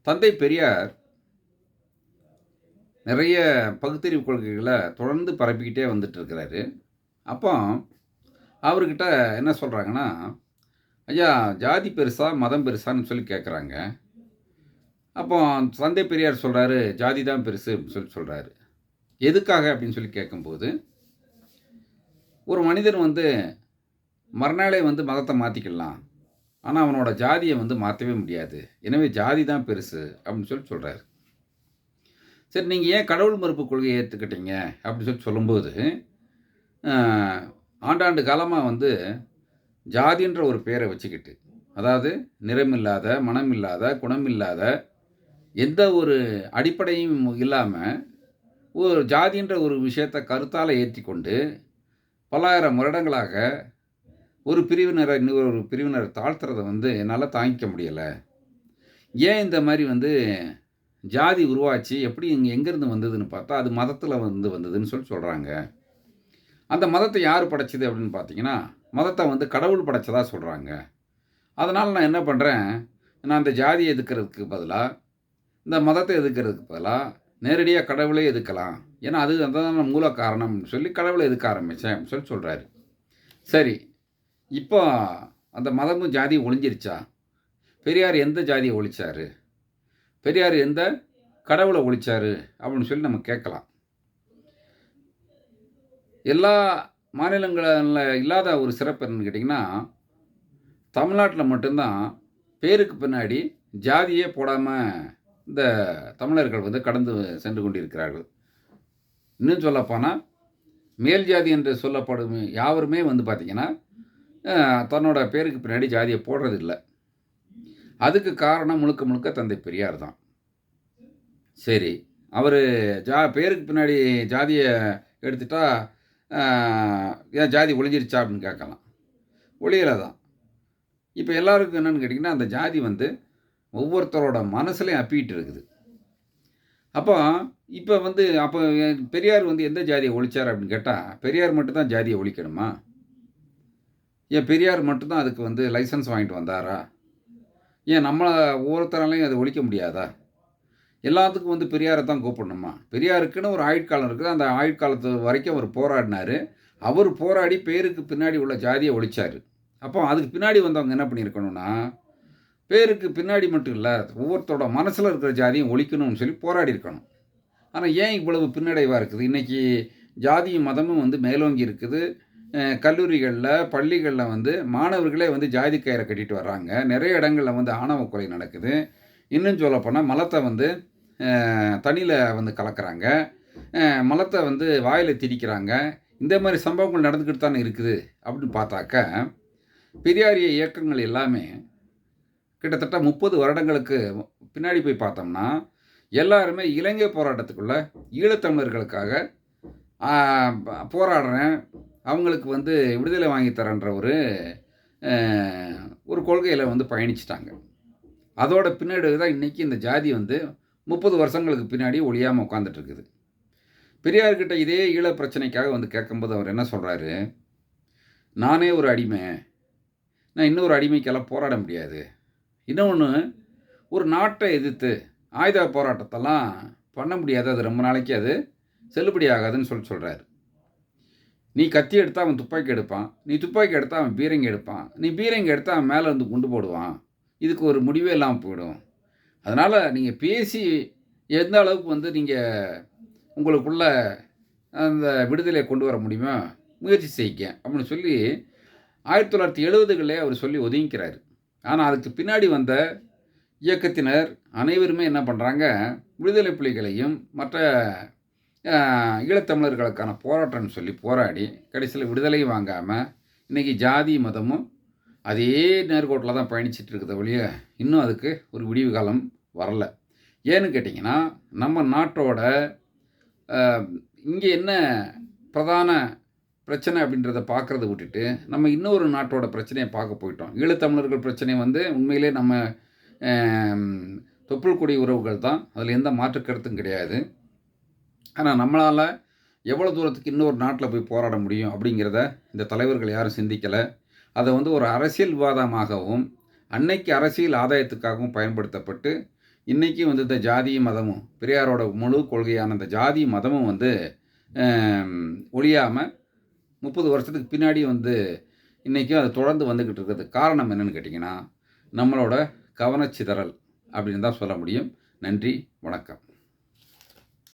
தந்தை பெரியார் நிறைய பகுத்தறிவு கொள்கைகளை தொடர்ந்து பரப்பிக்கிட்டே வந்துட்டு இருக்கிறாரு. அப்போ அவர்கிட்ட என்ன சொல்கிறாங்கன்னா, ஐயா ஜாதி பெருசா மதம் பெருசான்னு சொல்லி கேட்குறாங்க. அப்போ தந்தை பெரியார் சொல்கிறாரு, ஜாதி தான் பெருசு அப்படின்னு சொல்லி சொல்கிறாரு. எதுக்காக அப்படின்னு சொல்லி கேட்கும்போது, ஒரு மனிதன் மறுநாளே மதத்தை மாற்றிக்கலாம், ஆனால் அவனோட ஜாதியை மாற்றவே முடியாது. எனவே ஜாதி தான் பெருசு அப்படின்னு சொல்லி சொல்கிறாரு. சரி, நீங்கள் ஏன் கடவுள் மறுப்பு கொள்கையை ஏற்றுக்கிட்டீங்க அப்படின்னு சொல்லி சொல்லும்போது, ஆண்டாண்டு காலமாக ஜாதின்ற ஒரு பேரை வச்சுக்கிட்டு, அதாவது நிறமில்லாத, மனமில்லாத, குணமில்லாத, எந்த ஒரு அடிப்படையும் இல்லாமல் ஒரு ஜாதின்ற ஒரு விஷயத்தை கருத்தால் ஏற்றி கொண்டு பல்லாயிரம் வருடங்களாக ஒரு பிரிவினரை இன்னொரு பிரிவினரை தாழ்த்துறதை என்னால் தாங்கிக்க முடியலை. ஏன் இந்த மாதிரி ஜாதி உருவாச்சு, எப்படி எங்கேருந்து வந்ததுன்னு பார்த்தா அது மதத்தில் வந்ததுன்னு சொல்லி சொல்கிறாங்க. அந்த மதத்தை யார் படைச்சது அப்படின்னு பார்த்தீங்கன்னா, மதத்தை கடவுள் படைச்சதா சொல்கிறாங்க. அதனால் நான் என்ன பண்ணுறேன், நான் அந்த ஜாதியை எதிர்க்கிறதுக்கு பதிலாக, இந்த மதத்தை எதிர்க்கிறதுக்கு பதிலாக நேரடியாக கடவுளே எதிர்க்கலாம். ஏன்னா அதுதான் மூல காரணம்னு சொல்லி கடவுளை எதிர்க்க ஆரம்பித்தேன் அப்படின்னு சொல்லி சொல்கிறாரு. சரி, இப்போ அந்த மதமும் ஜாதியும் ஒழிஞ்சிருச்சா? பெரியார் எந்த ஜாதியை ஒழிச்சார்? பெரியார் எந்த கடவுளை ஒழிச்சார் அப்படின்னு சொல்லி நம்ம கேட்கலாம். எல்லா மாநிலங்களில் இல்லாத ஒரு சிறப்பு என்னன்னு கேட்டிங்கன்னா, தமிழ்நாட்டில் மட்டும்தான் பேருக்கு பின்னாடி ஜாதியே போடாமல் இந்த தமிழர்கள் கடந்து சென்று கொண்டிருக்கிறார்கள். இன்னும் சொல்லப்போனால் மேல் ஜாதி என்று சொல்லப்படும் யாவருமே பார்த்திங்கன்னா தன்னோட பேருக்கு பின்னாடி ஜாதியை போடுறதில்லை. அதுக்கு காரணம் முழுக்க முழுக்க தந்தை பெரியார் தான். சரி, அவர் பேருக்கு பின்னாடி ஜாதியை எடுத்துட்டா ஏன் ஜாதி ஒழிஞ்சிருச்சா அப்படின்னு கேட்கலாம். ஒழியலை தான். இப்போ எல்லாருக்கும் என்னென்னு கேட்டிங்கன்னா, அந்த ஜாதி ஒவ்வொருத்தரோட மனசுலையும் அப்பிக்கிட்டு இருக்குது. அப்போ இப்போ அப்போ பெரியார் எந்த ஜாதியை ஒழிச்சார் அப்படின்னு கேட்டால், பெரியார் மட்டும்தான் ஜாதியை ஒழிக்கணுமா? ஏன் பெரியார் மட்டும்தான் அதுக்கு லைசன்ஸ் வாங்கிட்டு வந்தாரா? ஏன் நம்மளை ஒவ்வொருத்தராலையும் அதை ஒழிக்க முடியாதா? எல்லாத்துக்கும் பெரியாரை தான் கூப்பிடணுமா? பெரியாருக்குன்னு ஒரு ஆயுட்காலம் இருக்குது. அந்த ஆயுட்காலத்து வரைக்கும் அவர் போராடினார். அவர் போராடி பேருக்கு பின்னாடி உள்ள ஜாதியை ஒழிச்சார். அப்போ அதுக்கு பின்னாடி வந்தவங்க என்ன பண்ணியிருக்கணும்னா, பேருக்கு பின்னாடி மட்டும் இல்லை, ஒவ்வொருத்தரோட மனசில் இருக்கிற ஜாதியும் ஒழிக்கணும்னு சொல்லி போராடி இருக்கணும். ஆனால் ஏன் இவ்வளவு பின்னடைவாக இருக்குது? இன்றைக்கி ஜாதியும் மதமும் மேலோங்கி இருக்குது. கல்லூரிகளில், பள்ளிகளில் மாணவர்களே ஜாதி கயிறை கட்டிட்டு வர்றாங்க. நிறைய இடங்களில் ஆணவ கொலை நடக்குது. இன்னும் சொல்லப்போனால் மலத்தை தண்ணியில் கலக்கிறாங்க. மலத்தை வாயில் திரிக்கிறாங்க. இந்த மாதிரி சம்பவங்கள் நடந்துக்கிட்டு தானே இருக்குது. அப்படின்னு பார்த்தாக்க, பெரியாரிய இயக்கங்கள் எல்லாமே கிட்டத்தட்ட 30 வருடங்களுக்கு பின்னாடி போய் பார்த்தோம்னா, எல்லாருமே இலங்கை போராட்டத்துக்குள்ளே ஈழத்தமிழர்களுக்காக போராடுறேன், அவங்களுக்கு விடுதலை வாங்கி தரேன்ற ஒரு கொள்கையில் பயணிச்சிட்டாங்க. அதோட பின்னாடி தான் இன்றைக்கி இந்த ஜாதி 30 வருஷங்களுக்கு பின்னாடி ஒழியாமல் உட்காந்துட்ருக்குது. பெரியார்கிட்ட இதே ஈழ பிரச்சனைக்காக கேட்கும்போது அவர் என்ன சொல்கிறாரு, நானே ஒரு அடிமை, நான் இன்னொரு அடிமைக்கெல்லாம் போராட முடியாது. இன்னொன்று, ஒரு நாட்டை எதிர்த்து ஆயுத போராட்டத்தெல்லாம் பண்ண முடியாது, அது ரொம்ப நாளைக்கு அது செல்லுபடி ஆகாதுன்னு சொல்கிறாரு. நீ கத்தி எடுத்தால் அவன் துப்பாக்கி எடுப்பான், நீ துப்பாக்கி எடுத்தால் அவன் பீரங்கி எடுப்பான், நீ பீரங்கி எடுத்தால் அவன் மேலே குண்டு போடுவான். இதுக்கு ஒரு முடிவே இல்லாமல் போயிடும். அதனால் நீங்கள் பேசி எந்த அளவுக்கு நீங்கள் உங்களுக்குள்ள அந்த விடுதலையை கொண்டு வர முடியுமோ முயற்சி செய்யுங்க அப்படின்னு சொல்லி 1970களே அவர் சொல்லி ஒதுங்கிக்கிறாரு. ஆனால் அதுக்கு பின்னாடி வந்த இயக்கத்தினர் அனைவருமே என்ன பண்ணுறாங்க, விடுதலை புலிகளையும் மற்ற ஈழத்தமிழர்களுக்கான போராட்டம்னு சொல்லி போராடி கடைசியில் விடுதலையும் வாங்காமல் இன்றைக்கி ஜாதி மதமும் அதே நேர்கோட்டில் தான் பயணிச்சிட்டு இருக்கிறத ஒழிய இன்னும் அதுக்கு ஒரு விடிவு காலம் வரல. ஏன்னு கேட்டிங்கன்னா, நம்ம நாட்டோட இங்கே என்ன பிரதான பிரச்சனை அப்படின்றத பார்க்குறத விட்டுட்டு நம்ம இன்னொரு நாட்டோட பிரச்சனையை பார்க்க போயிட்டோம். ஈழத்தமிழர்கள் பிரச்சனை உண்மையிலே நம்ம தொப்புள் கொடி உறவுகள் தான், அதில் எந்த மாற்று கருத்தும் கிடையாது. ஆனால் நம்மளால் எவ்வளோ தூரத்துக்கு இன்னொரு நாட்டில் போய் போராட முடியும் அப்படிங்கிறத இந்த தலைவர்கள் யாரும் சிந்திக்கலை. அதை ஒரு அரசியல் விவாதமாகவும் அன்னைக்கு அரசியல் ஆதாயத்துக்காகவும் பயன்படுத்தப்பட்டு இன்றைக்கும் வந்து இந்த ஜாதி மதமும் பெரியாரோட முழு கொள்கையான இந்த ஜாதி மதமும் வந்து ஒழியாமல் 30 வருஷத்துக்கு பின்னாடி வந்து இன்றைக்கும் அது தொடர்ந்து வந்துக்கிட்டு இருக்கிறதுக்கு காரணம் என்னென்னு கேட்டிங்கன்னா நம்மளோட கவனச்சிதறல் அப்படின்னு தான் சொல்ல முடியும். நன்றி, வணக்கம்.